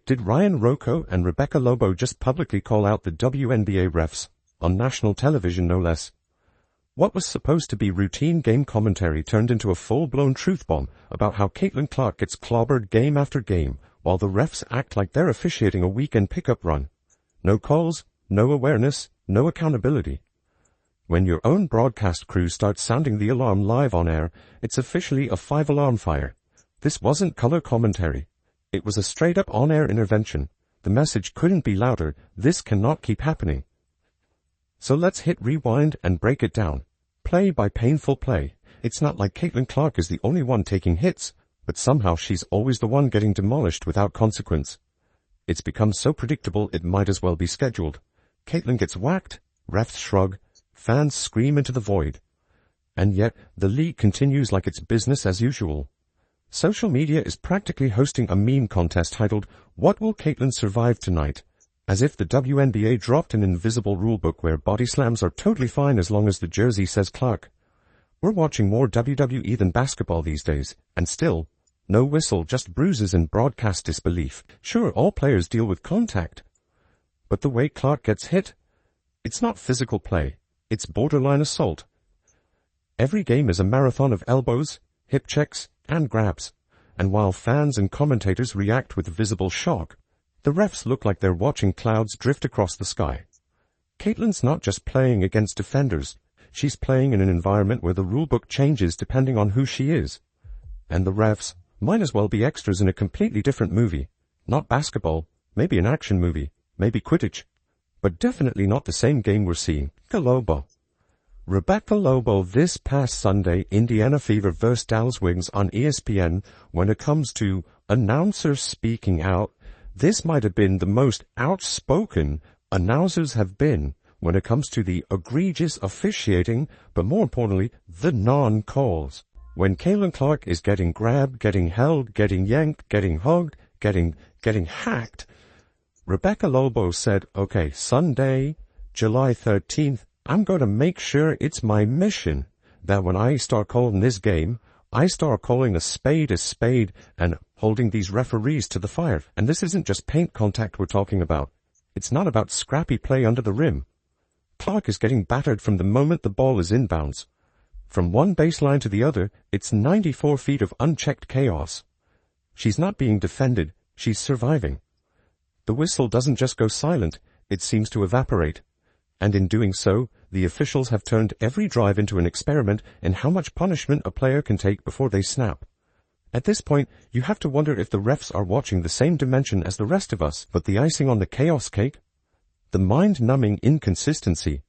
Did Ryan Rocco and Rebecca Lobo just publicly call out the WNBA refs, on national television no less? What was supposed to be routine game commentary turned into a full-blown truth bomb about how Caitlin Clark gets clobbered game after game, while the refs act like they're officiating a weekend pickup run. No calls, no awareness, no accountability. When your own broadcast crew starts sounding the alarm live on air, it's officially a 5-alarm fire. This wasn't color commentary. It was a straight-up on-air intervention. The message couldn't be louder. This cannot keep happening. So let's hit rewind and break it down. Play by painful play. It's not like Caitlin Clark is the only one taking hits, but somehow she's always the one getting demolished without consequence. It's become so predictable it might as well be scheduled. Caitlin gets whacked, refs shrug, fans scream into the void. And yet, the league continues like it's business as usual. Social media is practically hosting a meme contest titled, "What Will Caitlin Survive Tonight?" As if the WNBA dropped an invisible rulebook where body slams are totally fine as long as the jersey says Clark. We're watching more WWE than basketball these days, and still, no whistle, just bruises and broadcast disbelief. Sure, all players deal with contact. But the way Clark gets hit, it's not physical play, it's borderline assault. Every game is a marathon of elbows, hip checks, and grabs, and while fans and commentators react with visible shock, the refs look like they're watching clouds drift across the sky. Caitlin's not just playing against defenders, she's playing in an environment where the rulebook changes depending on who she is. And the refs might as well be extras in a completely different movie. Not basketball, maybe an action movie, maybe Quidditch, but definitely not the same game we're seeing. Rebecca Lobo this past Sunday, Indiana Fever vs. Dallas Wings on ESPN. When it comes to announcers speaking out, this might have been the most outspoken announcers have been when it comes to the egregious officiating, but more importantly, the non-calls. When Caitlin Clark is getting grabbed, getting held, getting yanked, getting hugged, getting hacked, Rebecca Lobo said, okay, Sunday, July 13th, I'm going to make sure it's my mission that when I start calling this game, I start calling a spade and holding these referees to the fire. And this isn't just paint contact we're talking about. It's not about scrappy play under the rim. Clark is getting battered from the moment the ball is inbounds. From one baseline to the other, it's 94 feet of unchecked chaos. She's not being defended, she's surviving. The whistle doesn't just go silent, it seems to evaporate. And in doing so, the officials have turned every drive into an experiment in how much punishment a player can take before they snap. At this point, you have to wonder if the refs are watching the same dimension as the rest of us, but the icing on the chaos cake? The mind-numbing inconsistency.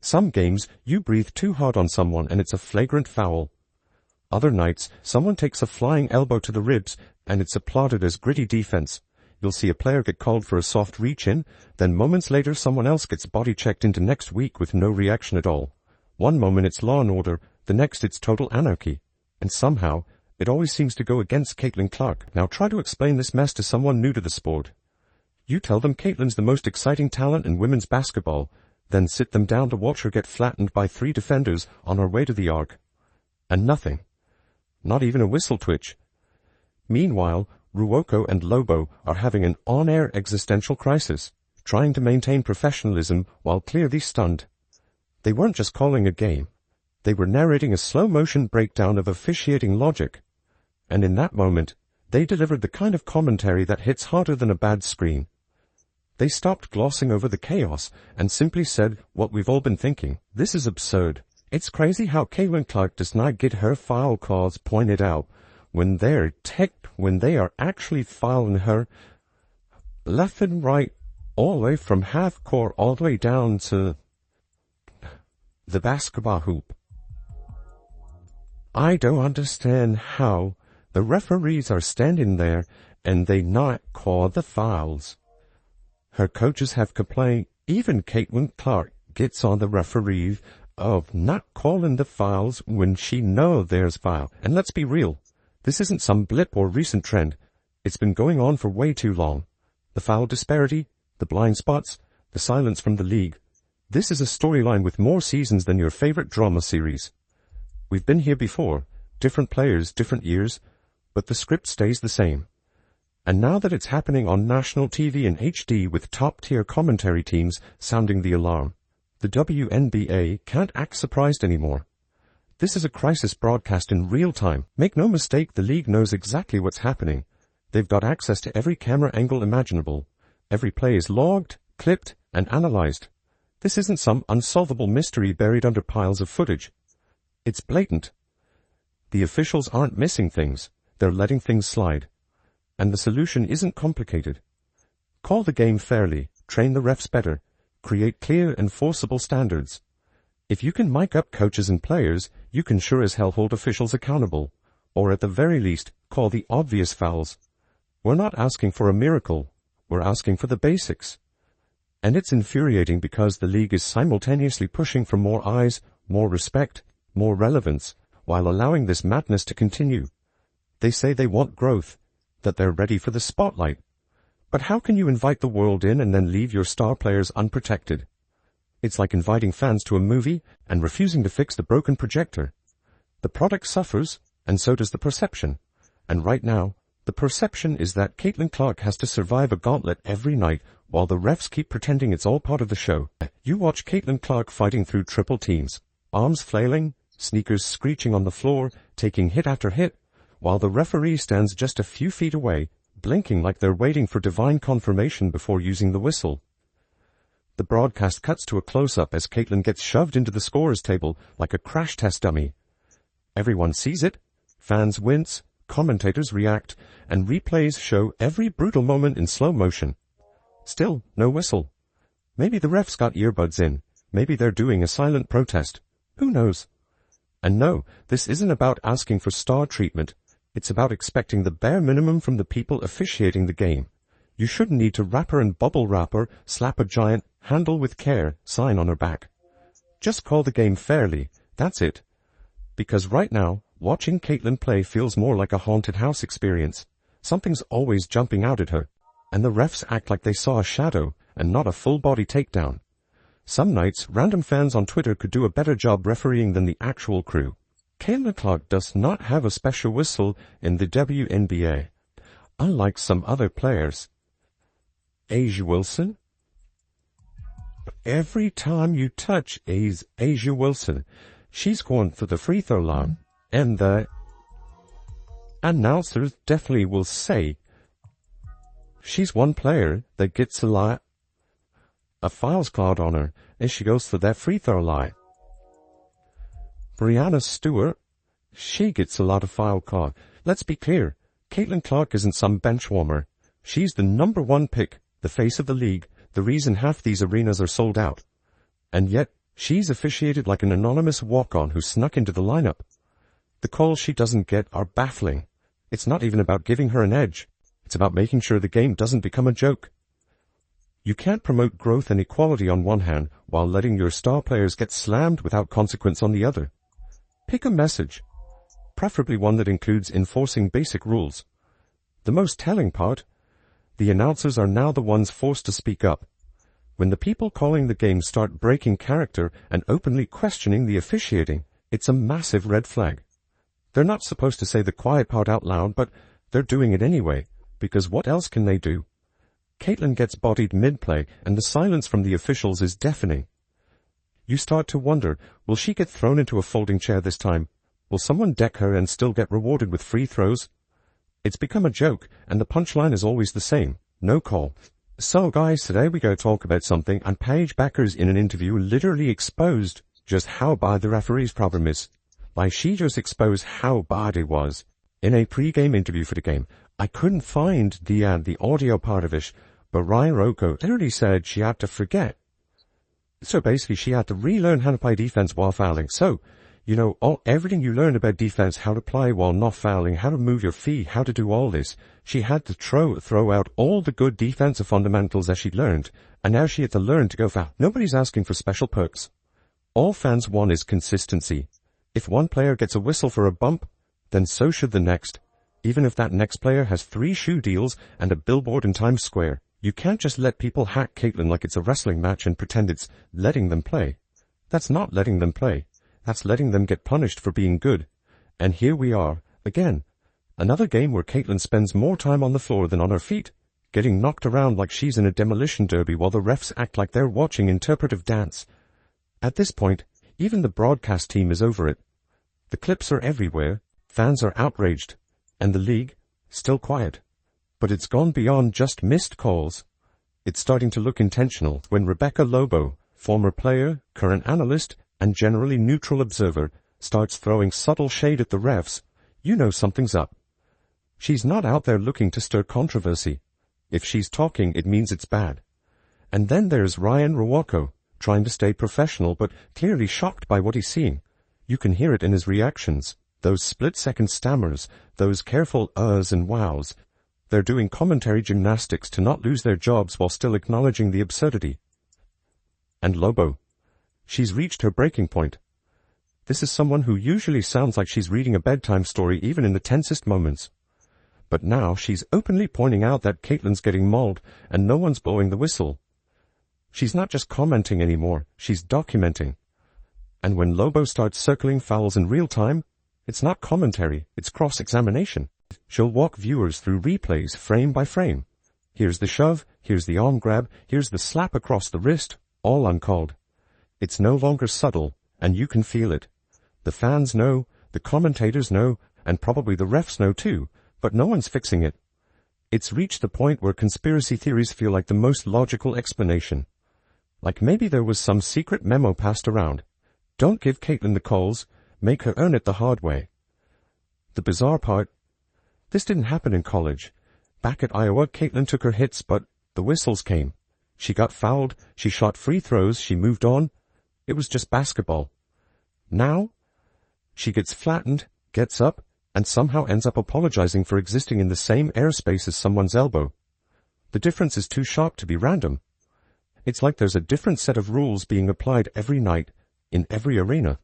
Some games, you breathe too hard on someone and it's a flagrant foul. Other nights, someone takes a flying elbow to the ribs and it's applauded as gritty defense. You'll see a player get called for a soft reach-in, then moments later someone else gets body-checked into next week with no reaction at all. One moment it's law and order, the next it's total anarchy. And somehow, it always seems to go against Caitlin Clark. Now try to explain this mess to someone new to the sport. You tell them Caitlin's the most exciting talent in women's basketball, then sit them down to watch her get flattened by 3 defenders on her way to the arc. And nothing. Not even a whistle twitch. Meanwhile, Ruoko and Lobo are having an on-air existential crisis, trying to maintain professionalism while clearly stunned. They weren't just calling a game. They were narrating a slow-motion breakdown of officiating logic. And in that moment, they delivered the kind of commentary that hits harder than a bad screen. They stopped glossing over the chaos and simply said what we've all been thinking. This is absurd. It's crazy how Caitlin Clark does not get her foul calls pointed out when they are actually fouling her left and right, all the way from half court all the way down to the basketball hoop. I don't understand how the referees are standing there and they not call the fouls. Her coaches have complained. Even Caitlin Clark gets on the referee of not calling the fouls when she knows there's foul. And let's be real. This isn't some blip or recent trend. It's been going on for way too long. The foul disparity, the blind spots, the silence from the league. This is a storyline with more seasons than your favorite drama series. We've been here before, different players, different years, but the script stays the same. And now that it's happening on national TV in HD with top-tier commentary teams sounding the alarm, the WNBA can't act surprised anymore. This is a crisis broadcast in real time. Make no mistake, the league knows exactly what's happening. They've got access to every camera angle imaginable. Every play is logged, clipped, and analyzed. This isn't some unsolvable mystery buried under piles of footage. It's blatant. The officials aren't missing things. They're letting things slide. And the solution isn't complicated. Call the game fairly, train the refs better, create clear, enforceable standards. If you can mic up coaches and players, you can sure as hell hold officials accountable. Or at the very least, call the obvious fouls. We're not asking for a miracle. We're asking for the basics. And it's infuriating because the league is simultaneously pushing for more eyes, more respect, more relevance, while allowing this madness to continue. They say they want growth, that they're ready for the spotlight. But how can you invite the world in and then leave your star players unprotected? It's like inviting fans to a movie and refusing to fix the broken projector. The product suffers, and so does the perception. And right now, the perception is that Caitlin Clark has to survive a gauntlet every night while the refs keep pretending it's all part of the show. You watch Caitlin Clark fighting through triple teams, arms flailing, sneakers screeching on the floor, taking hit after hit, while the referee stands just a few feet away, blinking like they're waiting for divine confirmation before using the whistle. The broadcast cuts to a close-up as Caitlin gets shoved into the scorer's table like a crash test dummy. Everyone sees it, fans wince, commentators react, and replays show every brutal moment in slow motion. Still, no whistle. Maybe the refs got earbuds in. Maybe they're doing a silent protest. Who knows? And no, this isn't about asking for star treatment. It's about expecting the bare minimum from the people officiating the game. You shouldn't need to wrap her and bubble wrap her, slap a giant, handle with care sign on her back. Just call the game fairly, that's it. Because right now, watching Caitlin play feels more like a haunted house experience. Something's always jumping out at her, and the refs act like they saw a shadow and not a full-body takedown. Some nights, random fans on Twitter could do a better job refereeing than the actual crew. Caitlin Clark does not have a special whistle in the WNBA, unlike some other players. A'ja Wilson? Every time you touch A'ja Wilson, she's going for the free throw line, and the announcers definitely will say she's one player that gets a fouls called on her as she goes for that free throw line. Brianna Stewart, she gets a lot of foul call. Let's be clear, Caitlin Clark isn't some bench warmer. She's the #1 pick, the face of the league, the reason half these arenas are sold out. And yet, she's officiated like an anonymous walk-on who snuck into the lineup. The calls she doesn't get are baffling. It's not even about giving her an edge. It's about making sure the game doesn't become a joke. You can't promote growth and equality on one hand while letting your star players get slammed without consequence on the other. Pick a message, preferably one that includes enforcing basic rules. The most telling part, the announcers are now the ones forced to speak up. When the people calling the game start breaking character and openly questioning the officiating, it's a massive red flag. They're not supposed to say the quiet part out loud, but they're doing it anyway, because what else can they do? Caitlin gets bodied mid-play, and the silence from the officials is deafening. You start to wonder, will she get thrown into a folding chair this time? Will someone deck her and still get rewarded with free throws? It's become a joke, and the punchline is always the same. No call. So guys, today we go talk about something, and Paige Beckers in an interview literally exposed just how bad the referee's problem is. Like, she just exposed how bad it was. In a pre-game interview for the game, I couldn't find the audio part of it, but Ryan Rocco literally said she had to forget. So basically she had to relearn how to play defense while fouling. So, you know, everything you learned about defense, how to play while not fouling, how to move your feet, how to do all this, she had to throw out all the good defensive fundamentals that she'd learned, and now she had to learn to go foul. Nobody's asking for special perks. All fans want is consistency. If one player gets a whistle for a bump, then so should the next. Even if that next player has 3 shoe deals and a billboard in Times Square. You can't just let people hack Caitlin like it's a wrestling match and pretend it's letting them play. That's not letting them play. That's letting them get punished for being good. And here we are, again. Another game where Caitlin spends more time on the floor than on her feet, getting knocked around like she's in a demolition derby while the refs act like they're watching interpretive dance. At this point, even the broadcast team is over it. The clips are everywhere, fans are outraged, and the league, still quiet. But it's gone beyond just missed calls. It's starting to look intentional when Rebecca Lobo, former player, current analyst, and generally neutral observer, starts throwing subtle shade at the refs. You know something's up. She's not out there looking to stir controversy. If she's talking, it means it's bad. And then there's Ryan Rwako, trying to stay professional but clearly shocked by what he's seeing. You can hear it in his reactions, those split-second stammers, those careful uhs and wows. They're doing commentary gymnastics to not lose their jobs while still acknowledging the absurdity. And Lobo. She's reached her breaking point. This is someone who usually sounds like she's reading a bedtime story even in the tensest moments. But now she's openly pointing out that Caitlin's getting mauled and no one's blowing the whistle. She's not just commenting anymore, she's documenting. And when Lobo starts circling fouls in real time, it's not commentary, it's cross-examination. She'll walk viewers through replays frame by frame. Here's the shove, here's the arm grab, here's the slap across the wrist, all uncalled. It's no longer subtle, and you can feel it. The fans know, the commentators know, and probably the refs know too, but no one's fixing it. It's reached the point where conspiracy theories feel like the most logical explanation. Like maybe there was some secret memo passed around. Don't give Caitlin the calls, make her earn it the hard way. The bizarre part, this didn't happen in college. Back at Iowa, Caitlin took her hits, but the whistles came. She got fouled, she shot free throws, she moved on. It was just basketball. Now, she gets flattened, gets up, and somehow ends up apologizing for existing in the same airspace as someone's elbow. The difference is too sharp to be random. It's like there's a different set of rules being applied every night, in every arena.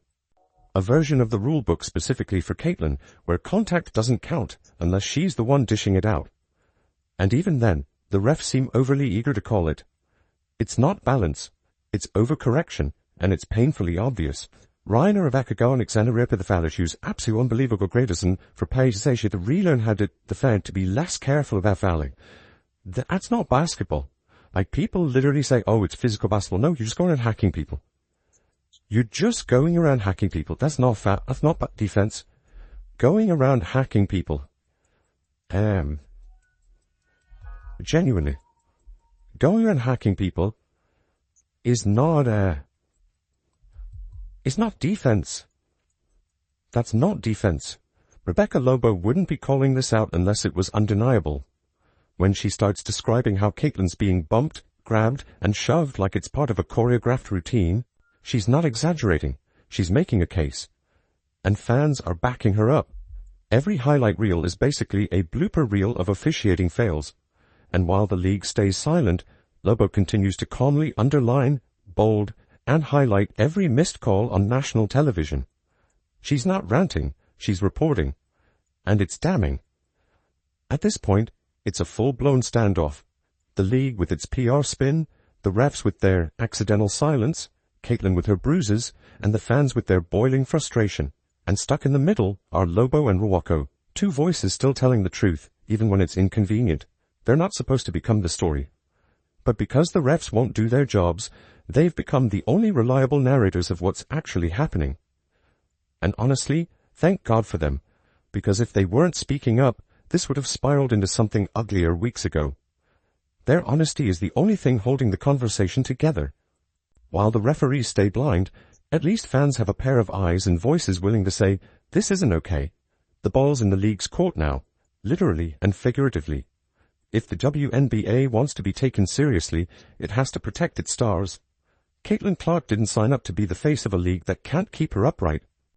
A version of the rule book specifically for Caitlin, where contact doesn't count unless she's the one dishing it out. And even then, the refs seem overly eager to call it. It's not balance, it's overcorrection, and it's painfully obvious. Ryan Rebecca Alexander the foul issues absolutely unbelievable greatest for page says to relearn how to defend to be less careful about fouling. That's not basketball. Like people literally say, oh, it's physical basketball. No, you're just going around hacking people. You're just going around hacking people. That's not that's not defense. Going around hacking people. Genuinely. Going around hacking people is not, it's not defense. That's not defense. Rebecca Lobo wouldn't be calling this out unless it was undeniable. When she starts describing how Caitlin's being bumped, grabbed, and shoved like it's part of a choreographed routine, she's not exaggerating. She's making a case. And fans are backing her up. Every highlight reel is basically a blooper reel of officiating fails. And while the league stays silent, Lobo continues to calmly underline, bold, and highlight every missed call on national television. She's not ranting, she's reporting. And it's damning. At this point, it's a full-blown standoff. The league with its PR spin, the refs with their accidental silence, Caitlin with her bruises, and the fans with their boiling frustration. And stuck in the middle are Lobo and Rwako, two voices still telling the truth, even when it's inconvenient. They're not supposed to become the story. But because the refs won't do their jobs, they've become the only reliable narrators of what's actually happening. And honestly, thank God for them, because if they weren't speaking up, this would have spiraled into something uglier weeks ago. Their honesty is the only thing holding the conversation together. While the referees stay blind, at least fans have a pair of eyes and voices willing to say, this isn't okay. The ball's in the league's court now, literally and figuratively. If the WNBA wants to be taken seriously, it has to protect its stars. Caitlin Clark didn't sign up to be the face of a league that can't keep her upright.